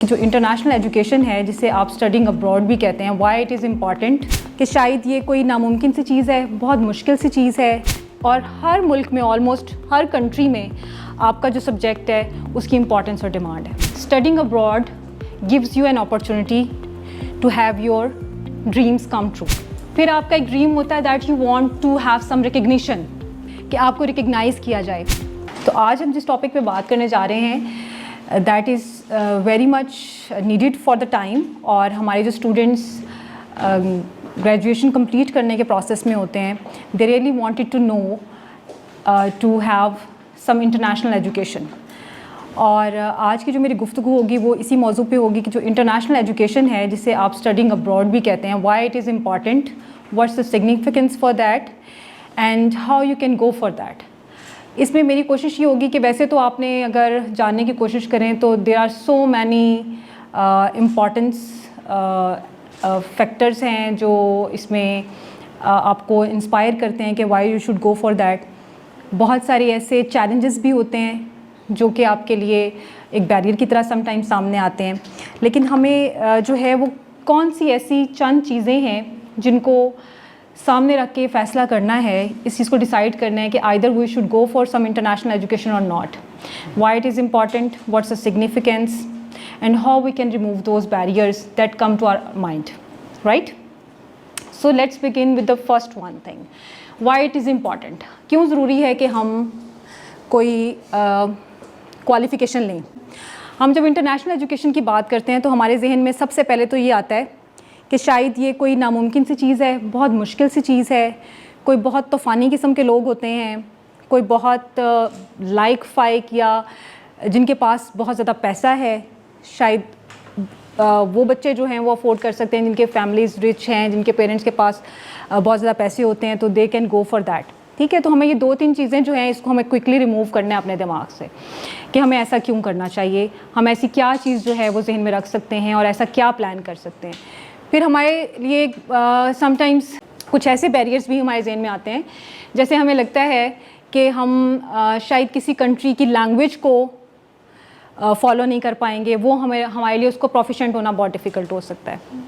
جو international education ہے جسے آپ اسٹڈنگ ابراڈ بھی کہتے ہیں، وائی اٹ از امپورٹنٹ، کہ شاید یہ کوئی ناممکن سی چیز ہے، بہت مشکل سی چیز ہے، اور ہر ملک میں آلموسٹ ہر کنٹری میں آپ کا جو سبجیکٹ ہے اس کی امپورٹنس اور ڈیمانڈ ہے. Studying abroad gives you an opportunity to have your dreams come true. پھر آپ کا ایک ڈریم ہوتا ہے that you want to have some recognition, کہ آپ کو ریکگنائز کیا جائے. تو آج ہم جس ٹاپک پہ بات کرنے جا رہے ہیں that is very much needed for the time, اور ہمارے جو اسٹوڈنٹس گریجویشن کمپلیٹ کرنے کے پروسیس میں ہوتے ہیں، they really wanted to know to have some international education. اور آج کی جو میری گفتگو ہوگی وہ اسی موضوع پہ ہوگی کہ جو انٹرنیشنل ایجوکیشن ہے جسے آپ اسٹڈنگ ابراڈ بھی کہتے ہیں، why it is important, what's the significance for that and how you can go for that. اس میں میری کوشش یہ ہوگی کہ ویسے تو آپ نے اگر جاننے کی کوشش کریں تو there are so many importance factors ہیں جو اس میں آپ کو انسپائر کرتے ہیں کہ why you should go for that. بہت سارے ایسے چیلنجز بھی ہوتے ہیں جو کہ آپ کے لیے ایک بیریئر کی طرح سم ٹائم سامنے آتے ہیں، لیکن ہمیں جو ہے وہ کون سی ایسی چند چیزیں ہیں جن کو سامنے رکھ کے فیصلہ کرنا ہے، اس چیز کو ڈیسائیڈ کرنا ہے کہ either we should go for some international education or not. Why it is important, what's the significance and how we can remove those barriers that come to our mind, right? So let's begin with the first one thing, why it is important. کیوں ضروری ہے کہ ہم کوئی qualification لیں؟ ہم جب international education کی بات کرتے ہیں تو ہمارے ذہن میں سب سے پہلے تو یہ آتا ہے کہ شاید یہ کوئی ناممکن سی چیز ہے، بہت مشکل سی چیز ہے، کوئی بہت طوفانی قسم کے لوگ ہوتے ہیں، کوئی بہت لائق فائق یا جن کے پاس بہت زیادہ پیسہ ہے، شاید وہ بچے جو ہیں وہ افورڈ کر سکتے ہیں، جن کے فیملیز رچ ہیں، جن کے پیرنٹس کے پاس بہت زیادہ پیسے ہوتے ہیں، تو they can go for that. ٹھیک ہے، تو ہمیں یہ دو تین چیزیں جو ہیں اس کو ہمیں کوئکلی ریموو کرنا ہے اپنے دماغ سے کہ ہمیں ایسا کیوں کرنا چاہیے، ہم ایسی کیا چیز جو ہے وہ ذہن میں رکھ سکتے ہیں اور ایسا کیا پلان کر سکتے ہیں. پھر ہمارے لیے سم ٹائمز کچھ ایسے بیریئرز بھی ہمارے ذہن میں آتے ہیں، جیسے ہمیں لگتا ہے کہ ہم شاید کسی کنٹری کی لینگویج کو فالو نہیں کر پائیں گے، وہ ہمارے لیے اس کو پروفیشنٹ ہونا بہت ڈیفیکلٹ ہو سکتا ہے.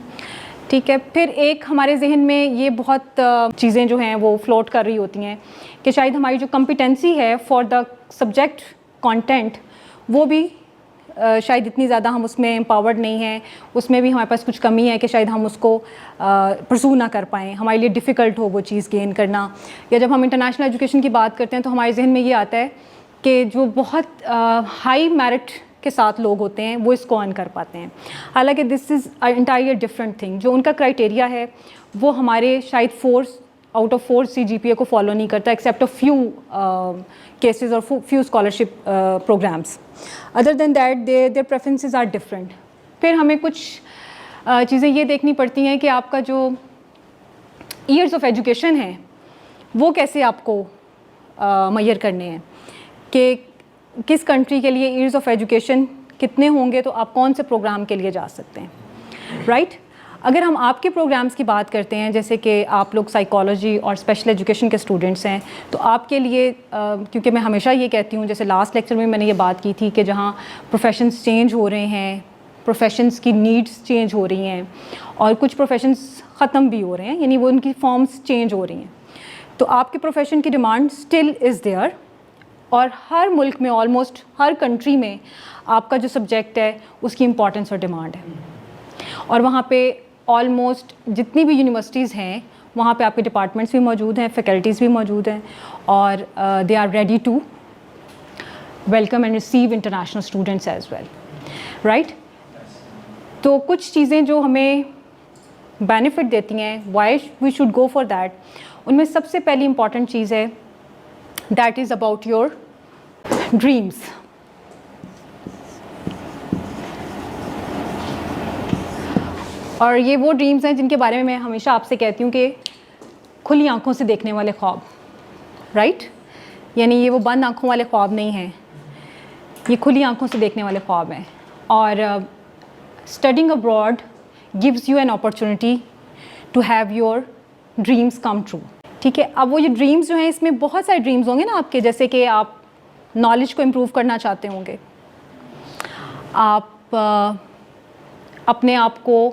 ٹھیک ہے، پھر ایک ہمارے ذہن میں یہ بہت چیزیں جو ہیں وہ فلوٹ کر رہی ہوتی ہیں کہ شاید ہماری جو کمپیٹنسی ہے فار دا سبجیکٹ کانٹینٹ وہ بھی شاید اتنی زیادہ ہم اس میں امپاورڈ نہیں ہیں، اس میں بھی ہمارے پاس کچھ کمی ہے کہ شاید ہم اس کو پرسو نہ کر پائیں، ہمارے لیے ڈیفیکلٹ ہو وہ چیز گین کرنا. یا جب ہم انٹرنیشنل ایجوکیشن کی بات کرتے ہیں تو ہمارے ذہن میں یہ آتا ہے کہ جو بہت ہائی میرٹ کے ساتھ لوگ ہوتے ہیں وہ اس کو ارن کر پاتے ہیں، حالانکہ this is entirely different thing. جو ان کا کرائٹیریا ہے وہ ہمارے شاید 4 آؤٹ آف 4 CGPA کو فالو نہیں کرتا ایکسیپٹ اے فیو کیسز اور few scholarship programs. Other than that their preferences are different. پھر ہمیں کچھ چیزیں یہ دیکھنی پڑتی ہیں کہ آپ کا جو ایئرز آف ایجوکیشن ہیں وہ کیسے آپ کو میئر کرنے ہیں، کہ کس کنٹری کے لیے ایئرز آف ایجوکیشن کتنے ہوں گے تو آپ کون سے پروگرام کے لیے جا سکتے ہیں، رائٹ؟ اگر ہم آپ کے پروگرامز کی بات کرتے ہیں، جیسے کہ آپ لوگ سائیکالوجی اور اسپیشل ایجوکیشن کے اسٹوڈنٹس ہیں، تو آپ کے لیے کیونکہ میں ہمیشہ یہ کہتی ہوں، جیسے لاسٹ لیکچر میں نے یہ بات کی تھی کہ جہاں پروفیشنز چینج ہو رہے ہیں، پروفیشنز کی نیڈس چینج ہو رہی ہیں اور کچھ پروفیشنز ختم بھی ہو رہے ہیں، یعنی وہ ان کی فارمز چینج ہو رہی ہیں، تو آپ کے پروفیشن کی ڈیمانڈ اسٹل از دیئر. اور ہر ملک میں آلموسٹ ہر کنٹری میں آپ کا جو سبجیکٹ ہے اس کی امپورٹنس اور ڈیمانڈ ہے. اور وہاں پہ آلموسٹ جتنی بھی یونیورسٹیز ہیں وہاں پہ آپ کے ڈپارٹمنٹس بھی موجود ہیں، فیکلٹیز بھی موجود ہیں، اور they are ready to welcome and receive international students as well, right? تو کچھ چیزیں جو ہمیں بینیفٹ دیتی ہیں why we should go for that, ان میں سب سے پہلی امپورٹنٹ چیز ہے that is about your dreams. اور یہ وہ ڈریمز ہیں جن کے بارے میں ہمیشہ آپ سے کہتی ہوں کہ کھلی آنکھوں سے دیکھنے والے خواب، رائٹ؟ یعنی یہ وہ بند آنکھوں والے خواب نہیں ہیں، یہ کھلی آنکھوں سے دیکھنے والے خواب ہیں. اور studying abroad gives you an opportunity to have your dreams come true. ٹھیک ہے، اب وہ یہ ڈریمز جو ہیں اس میں بہت سارے ڈریمز ہوں گے نا آپ کے، جیسے کہ آپ نالج کو امپروو کرنا چاہتے ہوں گے، آپ اپنے آپ کو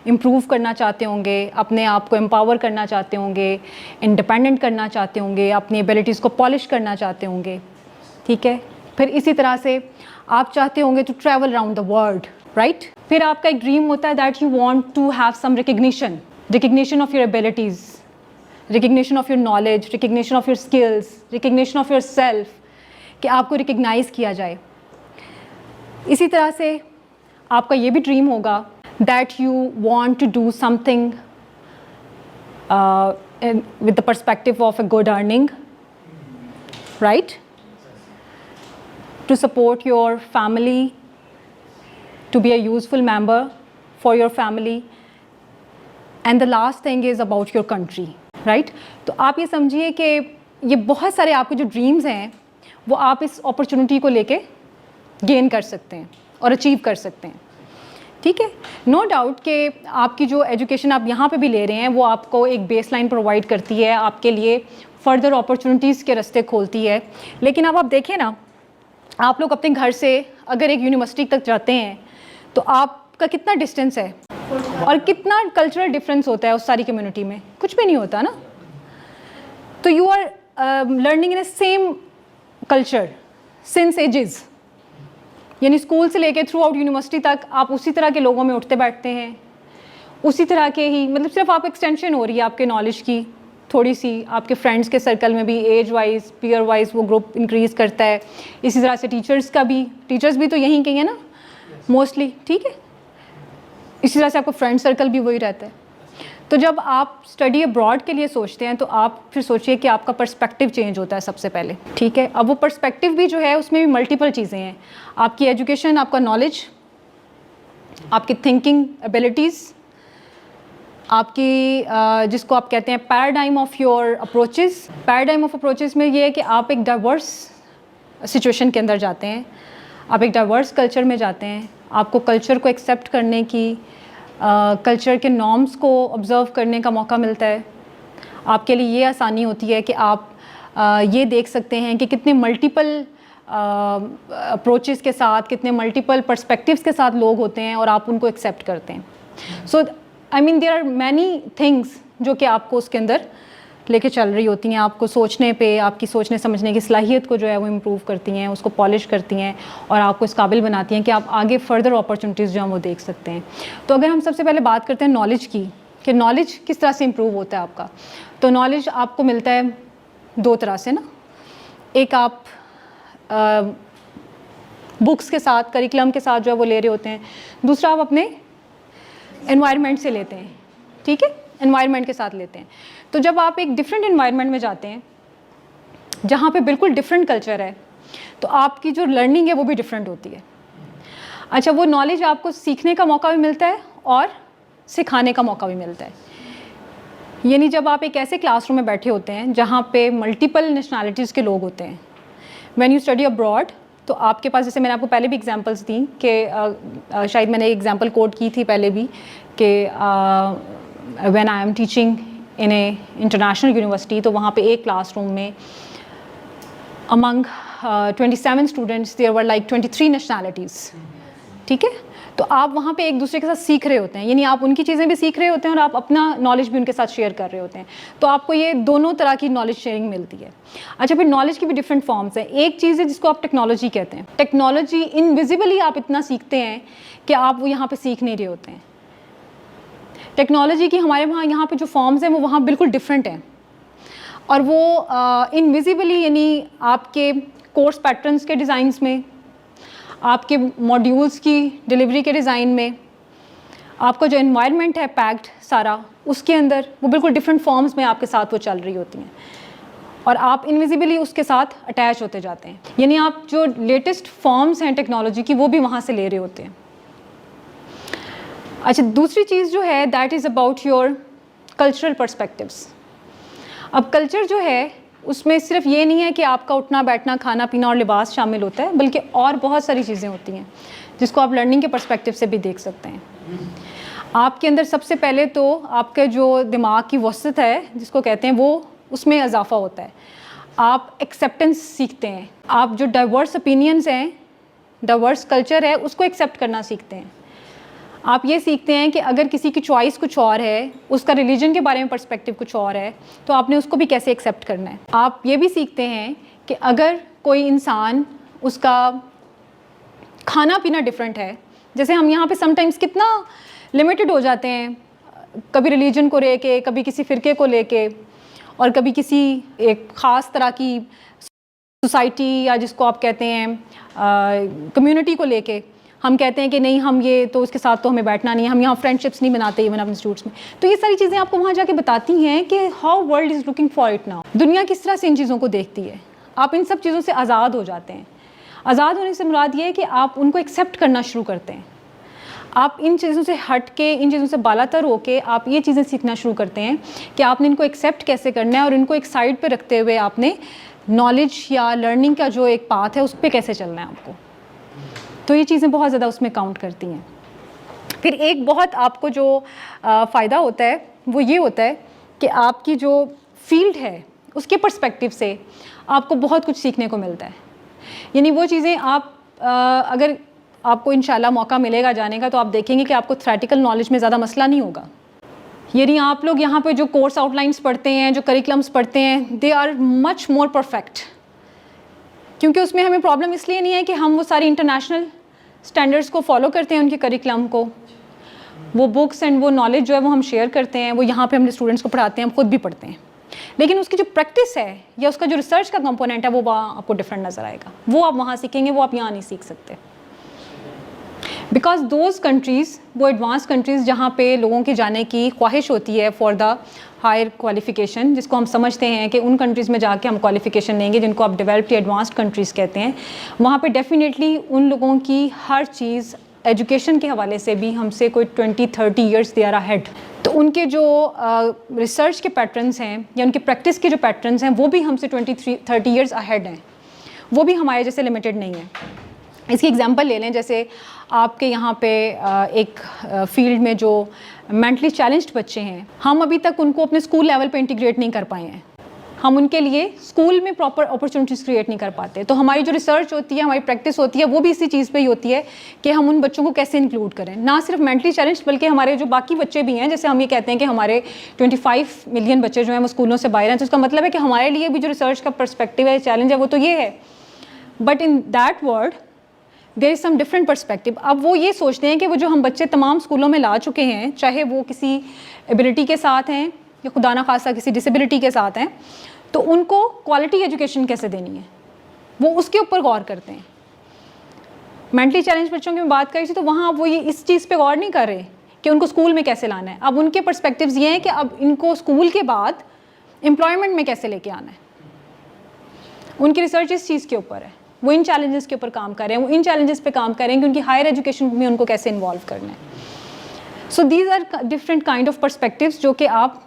امپروو کرنا چاہتے ہوں گے, اپنے آپ کو امپاور کرنا چاہتے ہوں گے, انڈیپینڈنٹ کرنا چاہتے ہوں گے, اپنی ایبلٹیز کو پالش کرنا چاہتے ہوں گے, ٹھیک ہے. پھر اسی طرح سے آپ چاہتے ہوں گے to travel around the world, right. پھر آپ کا ایک ڈریم ہوتا ہے that you want to have some recognition of your abilities, recognition of your knowledge, recognition of your skills, recognition of yourself, کہ آپ کو ریکگنائز کیا جائے. اسی طرح سے آپ کا یہ بھی ڈریم ہوگا that you want to do something with the perspective of a good earning, right? To support your family, to be a useful member for your family. And the last thing is about your country, right? تو آپ یہ سمجھیے کہ یہ بہت سارے آپ کے جو ڈریمز ہیں وہ آپ اس اپرچونٹی کو لے کے گین کر سکتے ہیں اور اچیو کر سکتے ہیں, ٹھیک ہے. نو ڈاؤٹ کہ آپ کی جو ایجوکیشن آپ یہاں پہ بھی لے رہے ہیں وہ آپ کو ایک بیس لائن پرووائڈ کرتی ہے, آپ کے لیے فردر اپرچونیٹیز کے راستے کھولتی ہے. لیکن اب آپ دیکھیں نا, آپ لوگ اپنے گھر سے اگر ایک یونیورسٹی تک جاتے ہیں تو آپ کا کتنا ڈسٹینس ہے اور کتنا کلچرل ڈفرینس ہوتا ہے اس ساری کمیونٹی میں, کچھ بھی نہیں ہوتا نا. تو you are learning in a same culture since ages, یعنی اسکول سے لے کے تھرو آؤٹ یونیورسٹی تک آپ اسی طرح کے لوگوں میں اٹھتے بیٹھتے ہیں, اسی طرح کے ہی, مطلب صرف آپ ایکسٹینشن ہو رہی ہے آپ کے نالج کی تھوڑی سی. آپ کے فرینڈس کے سرکل میں بھی ایج وائز, پیئر وائز وہ گروپ انکریز کرتا ہے. اسی طرح سے ٹیچرس بھی تو یہیں کے ہیں نا موسٹلی, ٹھیک ہے. اسی طرح سے آپ کا فرینڈ سرکل بھی وہی رہتا ہے. تو جب آپ اسٹڈی ابراڈ کے لیے سوچتے ہیں تو آپ پھر سوچیے کہ آپ کا پرسپیکٹیو چینج ہوتا ہے سب سے پہلے, ٹھیک ہے. اب وہ پرسپیکٹیو بھی جو ہے اس میں بھی ملٹیپل چیزیں ہیں. آپ کی ایجوکیشن, آپ کا نالج, آپ کی تھنکنگ ایبلٹیز, آپ کی جس کو آپ کہتے ہیں paradigm of your approaches. Paradigm of approaches میں یہ ہے کہ آپ ایک ڈائیورس سچویشن کے اندر جاتے ہیں, آپ ایک ڈائیورس کلچر میں جاتے ہیں, آپ کو کلچر کو ایکسیپٹ کرنے کی, کلچر کے نارمس کو آبزرو کرنے کا موقع ملتا ہے. آپ کے لیے یہ آسانی ہوتی ہے کہ آپ یہ دیکھ سکتے ہیں کہ کتنے ملٹیپل اپروچز کے ساتھ, کتنے ملٹیپل پرسپیکٹیوز کے ساتھ لوگ ہوتے ہیں اور آپ ان کو ایکسیپٹ کرتے ہیں. سو آئی مین دیر آر مینی تھنگس جو کہ آپ کو اس کے اندر لے کے چل رہی ہوتی ہیں, آپ کو سوچنے پہ, آپ کی سوچنے سمجھنے کی صلاحیت کو جو ہے وہ امپروو کرتی ہیں, اس کو پالش کرتی ہیں اور آپ کو اس قابل بناتی ہیں کہ آپ آگے فردر اپرچونیٹیز جو ہیں وہ دیکھ سکتے ہیں. تو اگر ہم سب سے پہلے بات کرتے ہیں نالج کی کہ نالج کس طرح سے امپروو ہوتا ہے آپ کا, تو نالج آپ کو ملتا ہے دو طرح سے نا. ایک آپ بکس کے ساتھ, کریکلم کے ساتھ جو ہے وہ لے رہے ہوتے ہیں. دوسرا آپ اپنے انوائرمنٹ سے لیتے ہیں, ٹھیک ہے, انوائرمنٹ کے ساتھ لیتے ہیں. تو جب آپ ایک ڈفرینٹ انوائرمنٹ میں جاتے ہیں جہاں پہ بالکل ڈفرینٹ کلچر ہے تو آپ کی جو لرننگ ہے وہ بھی ڈفرینٹ ہوتی ہے. اچھا, وہ نالج آپ کو سیکھنے کا موقع بھی ملتا ہے اور سکھانے کا موقع بھی ملتا ہے. یعنی جب آپ ایک ایسے کلاس روم میں بیٹھے ہوتے ہیں جہاں پہ ملٹیپل نیشنلٹیز کے لوگ ہوتے ہیں, وین یو اسٹڈی ابراڈ, تو آپ کے پاس, جیسے میں نے آپ کو پہلے بھی ایگزامپلس دیں کہ شاید میں نے ایگزامپل کوٹ کی تھی پہلے بھی کہ when I am teaching in a international university, تو وہاں پہ ایک کلاس روم میں امنگ 27 students there were like 23 nationalities, ٹھیک ہے. تو آپ وہاں پہ ایک دوسرے کے ساتھ سیکھ رہے ہوتے ہیں, یعنی آپ ان کی چیزیں بھی سیکھ رہے ہوتے ہیں اور آپ اپنا نالج بھی ان کے ساتھ شیئر کر رہے ہوتے ہیں. تو آپ کو یہ دونوں طرح کی نالج شیئرنگ ملتی ہے. اچھا, پھر نالج کی بھی ڈفرینٹ فارمس ہیں. ایک چیز ہے جس کو آپ ٹیکنالوجی کہتے ہیں. ٹیکنالوجی انویزیبلی آپ اتنا سیکھتے ہیں کہ آپ وہ یہاں پہ سیکھ نہیں رہے ہوتے ہیں. ٹیکنالوجی کی ہمارے وہاں یہاں پہ جو فارمز ہیں وہ وہاں بالکل ڈفرینٹ ہیں, اور وہ انویزیبلی, یعنی آپ کے کورس پیٹرنس کے ڈیزائنس میں, آپ کے ماڈیولس کی ڈلیوری کے ڈیزائن میں, آپ کا جو انوائرمنٹ ہے پیکڈ سارا, اس کے اندر وہ بالکل ڈفرینٹ فارمز میں آپ کے ساتھ وہ چل رہی ہوتی ہیں, اور آپ انویزیبلی اس کے ساتھ اٹیچ ہوتے جاتے ہیں. یعنی آپ جو لیٹسٹ فارمز ہیں ٹیکنالوجی کی وہ بھی وہاں سے لے رہے ہوتے ہیں. اچھا, دوسری چیز جو ہے that is about your cultural perspectives. اب کلچر جو ہے اس میں صرف یہ نہیں ہے کہ آپ کا اٹھنا بیٹھنا, کھانا پینا اور لباس شامل ہوتا ہے, بلکہ اور بہت ساری چیزیں ہوتی ہیں جس کو آپ لرننگ کے پرسپیکٹیو سے بھی دیکھ سکتے ہیں. آپ کے اندر سب سے پہلے تو آپ کا جو دماغ کی وسعت ہے جس کو کہتے ہیں, وہ اس میں اضافہ ہوتا ہے. آپ ایکسیپٹنس سیکھتے ہیں, آپ جو ڈائیورس اوپینینس ہیں, ڈائیورس کلچر ہے, اس کو ایکسیپٹ کرنا سیکھتے ہیں. آپ یہ سیکھتے ہیں کہ اگر کسی کی چوائس کچھ اور ہے, اس کا ریلیجن کے بارے میں پرسپیکٹیو کچھ اور ہے, تو آپ نے اس کو بھی کیسے ایکسیپٹ کرنا ہے. آپ یہ بھی سیکھتے ہیں کہ اگر کوئی انسان, اس کا کھانا پینا ڈفرینٹ ہے, جیسے ہم یہاں پہ سم ٹائمس کتنا لمیٹڈ ہو جاتے ہیں, کبھی ریلیجن کو لے کے, کبھی کسی فرقے کو لے کے, اور کبھی کسی ایک خاص طرح کی سوسائٹی یا جس کو آپ کہتے ہیں کمیونٹی کو لے کے ہم کہتے ہیں کہ نہیں, ہم یہ تو اس کے ساتھ تو ہمیں بیٹھنا نہیں ہے, ہم یہاں فرینڈ شپس نہیں بناتے ایون اپنے انسٹیٹیوٹس میں. تو یہ ساری چیزیں آپ کو وہاں جا کے بتاتی ہیں کہ how world is looking for it now, دنیا کس طرح سے ان چیزوں کو دیکھتی ہے. آپ ان سب چیزوں سے آزاد ہو جاتے ہیں. آزاد ہونے سے مراد یہ ہے کہ آپ ان کو ایکسیپٹ کرنا شروع کرتے ہیں. آپ ان چیزوں سے ہٹ کے, ان چیزوں سے بالا تر ہو کے آپ یہ چیزیں سیکھنا شروع کرتے ہیں کہ آپ نے ان کو ایکسیپٹ کیسے کرنا ہے, اور ان کو ایک سائڈ پہ رکھتے ہوئے آپ نے نالج یا لرننگ کا جو ایک پاتھ ہے اس پہ کیسے چلنا ہے آپ کو. تو یہ چیزیں بہت زیادہ اس میں کاؤنٹ کرتی ہیں. پھر ایک بہت آپ کو جو فائدہ ہوتا ہے وہ یہ ہوتا ہے کہ آپ کی جو فیلڈ ہے اس کے پرسپیکٹیو سے آپ کو بہت کچھ سیکھنے کو ملتا ہے. یعنی وہ چیزیں آپ اگر آپ کو انشاءاللہ موقع ملے گا جانے کا, تو آپ دیکھیں گے کہ آپ کو تھیوریٹیکل نالج میں زیادہ مسئلہ نہیں ہوگا. یعنی آپ لوگ یہاں پہ جو کورس آؤٹ لائنس پڑھتے ہیں, جو کریکلمس پڑھتے ہیں, they are much more perfect, کیونکہ اس میں ہمیں پرابلم اس لیے نہیں ہے کہ ہم وہ ساری انٹرنیشنل اسٹینڈرڈس کو فالو کرتے ہیں, ان کے کریکلم کو, وہ بکس اینڈ وہ نالج جو ہے وہ ہم شیئر کرتے ہیں, وہ یہاں پہ ہم اسٹوڈنٹس کو پڑھاتے ہیں, ہم خود بھی پڑھتے ہیں, لیکن اس کی جو پریکٹس ہے یا اس کا جو ریسرچ کا کمپوننٹ ہے وہ وہاں آپ کو ڈفرینٹ نظر آئے گا. وہ آپ وہاں سیکھیں گے, وہ آپ یہاں نہیں سیکھ سکتے. بیکاز دوز کنٹریز, وہ ایڈوانس کنٹریز جہاں پہ لوگوں کے جانے کی خواہش ہوتی ہے فار دا ہائر کوالیفیکیشن, جس کو ہم سمجھتے ہیں کہ ان کنٹریز میں جا کے ہم کوالیفیکیشن لیں گے جن کو آپ ڈیولپڈ یا ایڈوانسڈ کنٹریز کہتے ہیں, وہاں پہ ڈیفینیٹلی ان لوگوں کی ہر چیز ایجوکیشن کے حوالے سے بھی ہم سے کوئی 20-30 ایئرس دے آر ہیڈ. تو ان کے جو ریسرچ کے پیٹرنس ہیں یا ان کے پریکٹس کے جو پیٹرنس ہیں وہ بھی ہم سے 20-30 ایئرس اہیڈ ہیں, وہ بھی ہمارے جیسے لمیٹڈ نہیں ہیں. اس کی ایگزامپل لے لیں, جیسے آپ کے یہاں پہ ایک فیلڈ میں جو مینٹلی چیلنجڈ بچے ہیں, ہم ابھی تک ان کو اپنے اسکول لیول پہ انٹیگریٹ نہیں کر پائے ہیں. ہم ان کے لیے اسکول میں پراپر اپرچونیٹیز کریٹ نہیں کر پاتے. تو ہماری جو ریسرچ ہوتی ہے, ہماری پریکٹس ہوتی ہے, وہ بھی اسی چیز پہ ہی ہوتی ہے کہ ہم ان بچوں کو کیسے انکلوڈ کریں, نہ صرف مینٹلی چیلنج بلکہ ہمارے جو باقی بچے بھی ہیں. جیسے ہم یہ کہتے ہیں کہ ہمارے 25 ملین بچے جو ہیں وہ اسکولوں سے باہر ہیں, تو اس کا مطلب ہے کہ ہمارے لیے بھی جو ریسرچ کا پرسپیکٹیو ہے, چیلنج ہے, وہ تو یہ ہے. But in that word there is some different perspective. اب وہ یہ سوچتے ہیں کہ وہ جو ہم بچے تمام اسکولوں میں لا چکے ہیں, چاہے وہ کسی ایبلٹی کے ساتھ ہیں یا خدا نہ خواستہ کسی ڈسیبلٹی کے ساتھ ہیں, تو ان کو کوالٹی ایجوکیشن کیسے دینی ہے, وہ اس کے اوپر غور کرتے ہیں. مینٹلی چیلنج بچوں کی میں بات کری تھی, تو وہاں وہ یہ اس چیز پہ غور نہیں کر رہے کہ ان کو اسکول میں کیسے لانا ہے. اب ان کے پرسپیکٹیوز یہ ہیں کہ اب ان کو اسکول کے بعد امپلائمنٹ میں کیسے لے کے آنا ہے. ان کی ریسرچ اس چیز کے اوپر ہے, وہ ان چیلنجز کے اوپر کام کر رہے ہیں, وہ ان چیلنجز پہ کام کر رہے ہیں کہ ان کی ہائر ایجوکیشن میں ان کو کیسے انوالو کرنا ہے. So these are different kind of perspectives جو کہ آپ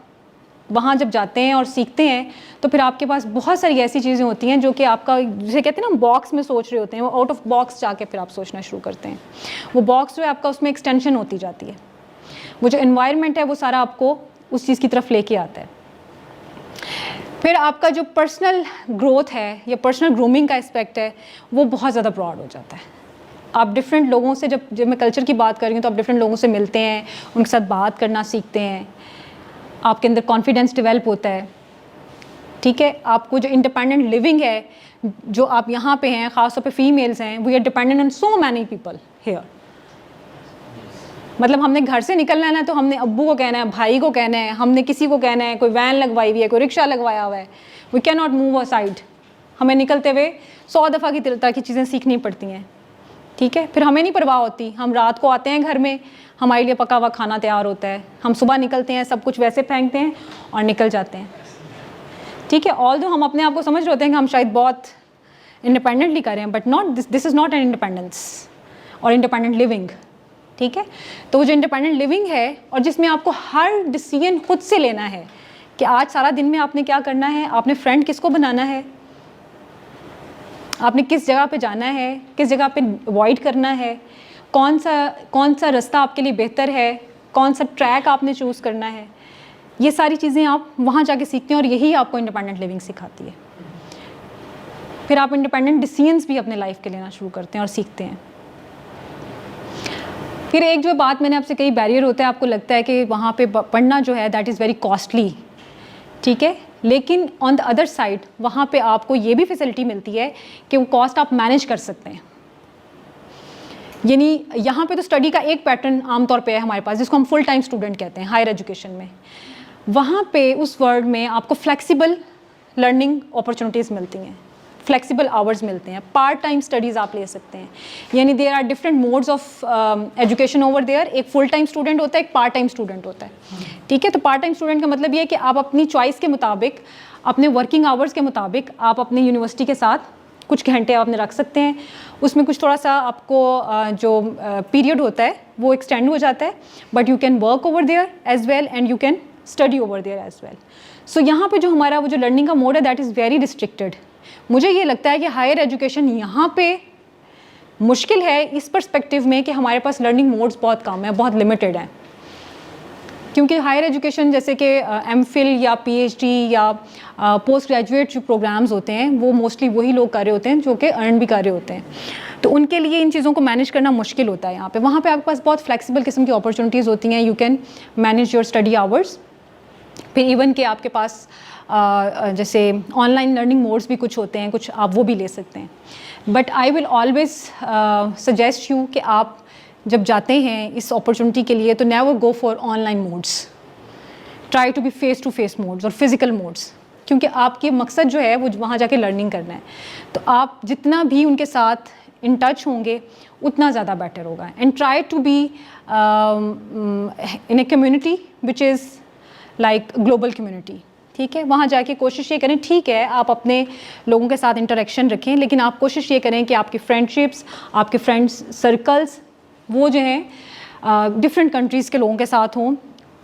وہاں جب جاتے ہیں اور سیکھتے ہیں, تو پھر آپ کے پاس بہت ساری ایسی چیزیں ہوتی ہیں جو کہ آپ کا, جسے کہتے ہیں نا باکس میں سوچ رہے ہوتے ہیں, وہ آؤٹ آف باکس جا کے پھر آپ سوچنا شروع کرتے ہیں. وہ باکس جو ہے آپ کا, اس میں ایکسٹینشن ہوتی جاتی ہے. وہ جو انوائرمنٹ ہے وہ سارا آپ کو اس چیز کی طرف لے کے آتا ہے. پھر آپ کا جو پرسنل گروتھ ہے یا پرسنل گرومنگ کا اسپیکٹ ہے, وہ بہت زیادہ براڈ ہو جاتا ہے. آپ ڈفرینٹ لوگوں سے, جب میں کلچر کی بات کر رہی ہوں, تو آپ ڈفرینٹ لوگوں سے ملتے ہیں, ان کے ساتھ بات کرنا سیکھتے ہیں, آپ کے اندر کانفیڈینس ڈیولپ ہوتا ہے. ٹھیک ہے, آپ کو جو انڈیپینڈنٹ لیونگ ہے, جو آپ یہاں پہ ہیں, خاص طور پہ فیمیلز ہیں, we are dependent on so many people here. مطلب ہم نے گھر سے نکلنا ہے نا, تو ہم نے ابو کو کہنا ہے, بھائی کو کہنا ہے, ہم نے کسی کو کہنا ہے, کوئی وین لگوائی ہوئی ہے, کوئی رکشہ لگوایا ہوا ہے, we can not move aside. ہمیں نکلتے ہوئے 100 دفعہ کی طرح کی چیزیں سیکھنی پڑتی ہیں. ٹھیک ہے, پھر ہمیں نہیں پرواہ ہوتی, ہم رات کو آتے ہیں گھر میں, ہمارے لیے پکا ہوا کھانا تیار ہوتا ہے, ہم صبح نکلتے ہیں, سب کچھ ویسے پھینکتے ہیں اور نکل جاتے ہیں. ٹھیک ہے, آل دو ہم اپنے آپ کو سمجھ رہے ہوتے ہیں کہ ہم شاید بہت انڈیپینڈنٹلی کر رہے ہیں, but not this is not an independence اور انڈیپینڈنٹ لیونگ. ٹھیک ہے, تو وہ جو انڈیپینڈنٹ لیونگ ہے, اور جس میں آپ کو ہر ڈیسیژن خود سے لینا ہے کہ آج سارا دن میں آپ نے کیا کرنا ہے, آپ نے فرینڈ کس کو بنانا ہے, آپ نے کس جگہ پہ جانا ہے, کس جگہ پہ اوائڈ کرنا ہے, کون سا راستہ آپ کے لیے بہتر ہے, کون سا ٹریک آپ نے چوز کرنا ہے. یہ ساری چیزیں آپ وہاں جا کے سیکھتے ہیں, اور یہی آپ کو انڈیپینڈنٹ لیونگ سکھاتی ہے. پھر آپ انڈیپینڈنٹ ڈیسیژنس بھی اپنے لائف کے لینا شروع کرتے ہیں اور سیکھتے ہیں. پھر ایک جو بات میں نے آپ سے کہی بیریئر ہوتا ہے, آپ کو لگتا ہے کہ وہاں پہ پڑھنا جو ہے دیٹ از ویری کاسٹلی, ٹھیک ہے, لیکن آن دا ادر سائڈ وہاں پہ آپ کو یہ بھی فیسلٹی ملتی ہے کہ وہ کاسٹ آپ مینیج کر سکتے ہیں. یعنی یہاں پہ تو اسٹڈی کا ایک پیٹرن عام طور پہ ہے ہمارے پاس جس کو ہم فل ٹائم اسٹوڈنٹ کہتے ہیں ہائر ایجوکیشن میں. وہاں پہ اس ورلڈ میں آپ کو فلیکسیبل لرننگ اپرچونیٹیز ملتی ہیں, فلیکسیبل آورز ملتے ہیں, پارٹ ٹائم اسٹڈیز آپ لے سکتے ہیں. یعنی there are different modes of education over there. ایک فل ٹائم اسٹوڈنٹ ہوتا ہے, ایک پارٹ ٹائم اسٹوڈنٹ ہوتا ہے, ٹھیک ہے. تو پارٹ ٹائم اسٹوڈنٹ کا مطلب یہ ہے کہ آپ اپنی چوائس کے مطابق, اپنے ورکنگ آورز کے مطابق آپ اپنی یونیورسٹی کے ساتھ کچھ گھنٹے آپ نے رکھ سکتے ہیں. اس میں کچھ تھوڑا سا آپ کو جو پیریڈ ہوتا ہے وہ ایکسٹینڈ ہو جاتا ہے, but you can work over there as well and you can study over there as well. So یہاں پہ جو ہمارا وہ جو لرننگ کا موڈ ہے دیٹ از ویری ریسٹرکٹیڈ. مجھے یہ لگتا ہے کہ ہائر ایجوکیشن یہاں پہ مشکل ہے اس پرسپیکٹیو میں کہ ہمارے پاس لرننگ موڈز بہت کم ہیں, بہت لمیٹیڈ ہیں. کیونکہ ہائر ایجوکیشن جیسے کہ ایم فل یا پی ایچ ڈی یا پوسٹ گریجویٹ جو پروگرامز ہوتے ہیں وہ موسٹلی وہی لوگ کر رہے ہوتے ہیں جو کہ ارن بھی کر رہے ہوتے ہیں. تو ان کے لیے ان چیزوں کو مینیج کرنا مشکل ہوتا ہے یہاں پہ. وہاں پہ آپ کے پاس بہت فلیکسیبل قسم کی اپرچونیٹیز ہوتی ہیں, you can manage your study hours. پھر ایون کہ آپ کے پاس جیسے آن لائن لرننگ موڈس بھی کچھ ہوتے ہیں, کچھ آپ وہ بھی لے سکتے ہیں. But I will always suggest you کہ آپ جب جاتے ہیں اس اپرچونیٹی کے لیے تو never go for online modes, try to be face to face modes اور فزیکل موڈس, کیونکہ آپ کی مقصد جو ہے وہ وہاں جا کے لرننگ کرنا ہے. تو آپ جتنا بھی ان کے ساتھ ان ٹچ ہوں گے اتنا زیادہ بیٹر ہوگا. And try to be in a community which is like global community, ٹھیک ہے. وہاں جا کے کوشش یہ کریں, ٹھیک ہے آپ اپنے لوگوں کے ساتھ انٹریکشن رکھیں, لیکن آپ کوشش یہ کریں کہ آپ کی فرینڈ شپس, آپ کے فرینڈس سرکلس وہ جو ہیں ڈفرینٹ کنٹریز کے لوگوں کے ساتھ ہوں,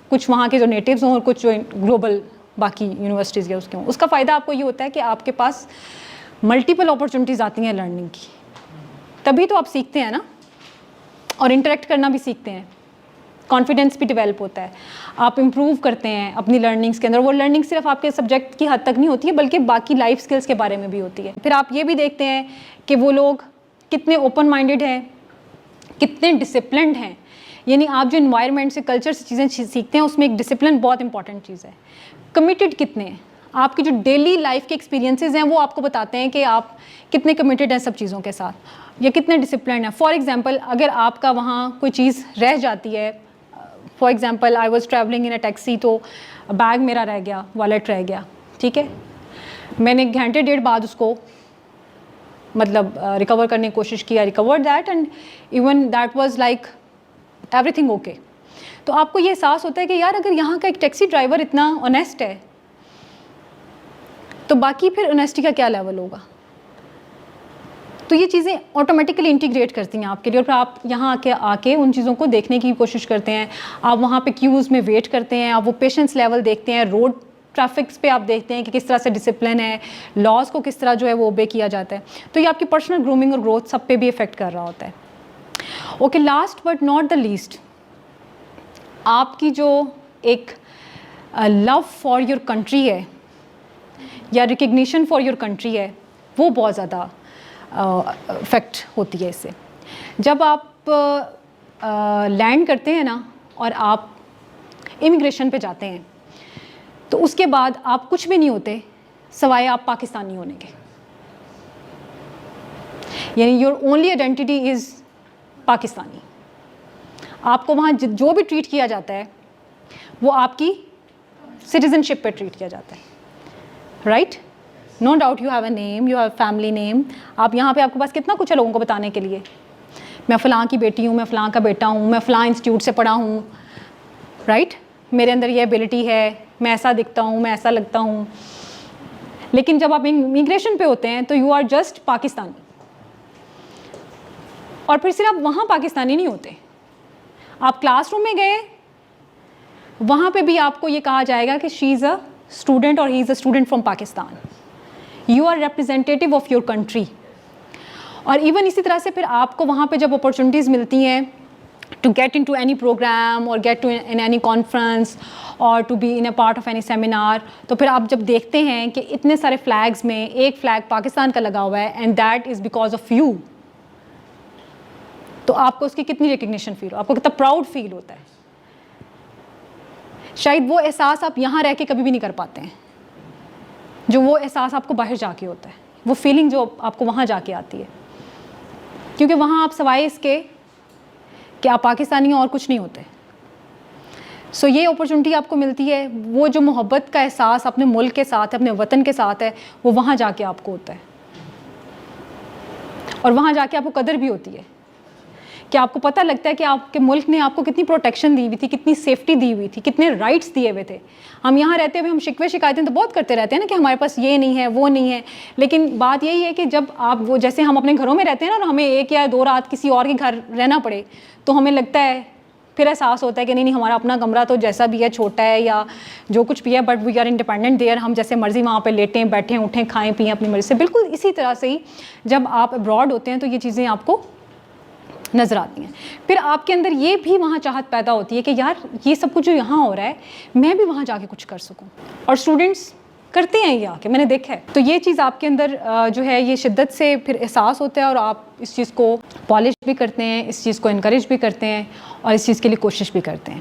کچھ وہاں کے جو نیٹیوز ہوں اور کچھ جو گلوبل باقی یونیورسٹیز کے اس کے ہوں. اس کا فائدہ آپ کو یہ ہوتا ہے کہ آپ کے پاس ملٹیپل اپرچونیٹیز آتی ہیں لرننگ کی, تبھی تو آپ سیکھتے ہیں نا, اور انٹریکٹ کرنا بھی سیکھتے ہیں, کانفیڈینس بھی ڈیولپ ہوتا ہے, آپ امپروو کرتے ہیں اپنی لرننگس کے اندر. وہ لرننگ صرف آپ کے سبجیکٹ کی حد تک نہیں ہوتی ہے بلکہ باقی لائف اسکلس کے بارے میں بھی ہوتی ہے. پھر آپ یہ بھی دیکھتے ہیں کہ وہ لوگ کتنے اوپن مائنڈیڈ ہیں, کتنے ڈسپلنڈ ہیں. یعنی آپ جو انوائرمنٹ سے, کلچر سے چیزیں سیکھتے ہیں اس میں ایک ڈسپلن بہت امپورٹنٹ چیز ہے. کمیٹیڈ کتنے ہیں, آپ کی جو ڈیلی لائف کے ایکسپیرینسز ہیں وہ آپ کو بتاتے ہیں کہ آپ کتنے کمیٹیڈ ہیں سب چیزوں کے ساتھ, یا کتنے ڈسپلنڈ ہیں. فار ایگزامپل اگر آپ کا وہاں کوئی چیز رہ جاتی ہے, for example I was travelling in a taxi, تو بیگ میرا رہ گیا, والیٹ رہ گیا, ٹھیک ہے. میں نے گھنٹے ڈیڑھ بعد اس کو مطلب ریکور کرنے کی کوشش کیا, recover that, and even that was like every thing okay. تو آپ کو یہ احساس ہوتا ہے کہ یار اگر یہاں کا ایک ٹیکسی ڈرائیور اتنا آنیسٹ ہے تو باقی پھر آنیسٹی کا کیا لیول ہوگا. تو یہ چیزیں آٹومیٹکلی انٹیگریٹ کرتی ہیں آپ کے لیے, اور پھر آپ یہاں آ کے ان چیزوں کو دیکھنے کی کوشش کرتے ہیں. آپ وہاں پہ کیوز میں ویٹ کرتے ہیں, آپ وہ پیشنس لیول دیکھتے ہیں, روڈ ٹریفکس پہ آپ دیکھتے ہیں کہ کس طرح سے ڈسپلن ہے, لاز کو کس طرح جو ہے وہ اوبے کیا جاتا ہے. تو یہ آپ کی پرسنل گرومنگ اور گروتھ سب پہ بھی افیکٹ کر رہا ہوتا ہے. Okay, last but not the least, آپ کی جو ایک لو فار یور کنٹری ہے یا ریکگنیشن فار یور کنٹری ہے وہ بہت زیادہ افیکٹ ہوتی ہے اس سے. جب آپ لینڈ کرتے ہیں نا اور آپ امیگریشن پہ جاتے ہیں تو اس کے بعد آپ کچھ بھی نہیں ہوتے سوائے آپ پاکستانی ہونے کے. یعنی your only identity is Pakistani. آپ کو وہاں جو بھی ٹریٹ کیا جاتا ہے وہ آپ کی سٹیزن شپ پہ ٹریٹ کیا جاتا ہے, right. No doubt you have a name, you have family name. آپ یہاں پہ آپ کے پاس کتنا کچھ ہے لوگوں کو بتانے کے لیے, میں فلاں کی بیٹی ہوں, میں فلاں کا بیٹا ہوں, میں فلاں انسٹیٹیوٹ سے پڑھا ہوں, رائٹ, میرے اندر یہ ایبلٹی ہے, میں ایسا دکھتا ہوں, میں ایسا لگتا ہوں. لیکن جب آپ امیگریشن پہ ہوتے ہیں تو یو آر جسٹ پاکستانی. اور پھر صرف وہاں پاکستانی نہیں ہوتے, آپ کلاس روم میں گئے وہاں پہ بھی آپ کو یہ کہا جائے گا کہ شی از اے اسٹوڈنٹ اور he is a student from Pakistan. You are representative of your country. اور ایون اسی طرح سے پھر آپ کو وہاں پہ جب اپرچونیٹیز ملتی ہیں to get in to any program اور get to in any conference اور to be in a part of any seminar, تو پھر آپ جب دیکھتے ہیں کہ اتنے سارے فلیگز میں ایک فلیگ پاکستان کا لگا ہوا ہے, and that is because of you. تو آپ کو اس کی کتنی ریکگنیشن فیل ہو, آپ کو کتنا پراؤڈ فیل ہوتا ہے. شاید وہ احساس آپ یہاں رہ کے کبھی بھی نہیں کر پاتے ہیں, جو وہ احساس آپ کو باہر جا کے ہوتا ہے, وہ فیلنگ جو آپ کو وہاں جا کے آتی ہے, کیونکہ وہاں آپ سوائے اس کے کہ آپ پاکستانی اور کچھ نہیں ہوتے. سو یہ اپرچونٹی آپ کو ملتی ہے, وہ جو محبت کا احساس اپنے ملک کے ساتھ, اپنے وطن کے ساتھ ہے, وہ وہاں جا کے آپ کو ہوتا ہے. اور وہاں جا کے آپ کو قدر بھی ہوتی ہے کہ آپ کو پتہ لگتا ہے کہ آپ کے ملک نے آپ کو کتنی پروٹیکشن دی ہوئی تھی, کتنی سیفٹی دی ہوئی تھی, کتنے رائٹس دیے ہوئے تھے. ہم یہاں رہتے ہوئے ہم شکوے شکایتیں تو بہت کرتے رہتے ہیں نا کہ ہمارے پاس یہ نہیں ہے, وہ نہیں ہے, لیکن بات یہی ہے کہ جب آپ وہ جیسے ہم اپنے گھروں میں رہتے ہیں نا اور ہمیں 1 یا 2 رات کسی اور کے گھر رہنا پڑے تو ہمیں لگتا ہے, پھر احساس ہوتا ہے کہ نہیں ہمارا اپنا کمرہ تو جیسا بھی ہے چھوٹا ہے یا جو کچھ بھی ہے, but we are independent there, ہم جیسے مرضی وہاں پہ لیٹیں بیٹھیں اٹھیں کھائیں پئیں اپنی مرضی سے. بالکل اسی طرح سے ہی جب آپ ابراڈ ہوتے ہیں تو یہ چیزیں آپ کو نظر آتی ہیں. پھر آپ کے اندر یہ بھی وہاں چاہت پیدا ہوتی ہے کہ یار یہ سب کچھ جو یہاں ہو رہا ہے میں بھی وہاں جا کے کچھ کر سکوں, اور اسٹوڈنٹس کرتے ہیں یہ آ کے, میں نے دیکھا ہے. تو یہ چیز آپ کے اندر جو ہے یہ شدت سے پھر احساس ہوتا ہے, اور آپ اس چیز کو پالش بھی کرتے ہیں, اس چیز کو انکریج بھی کرتے ہیں, اور اس چیز کے لیے کوشش بھی کرتے ہیں.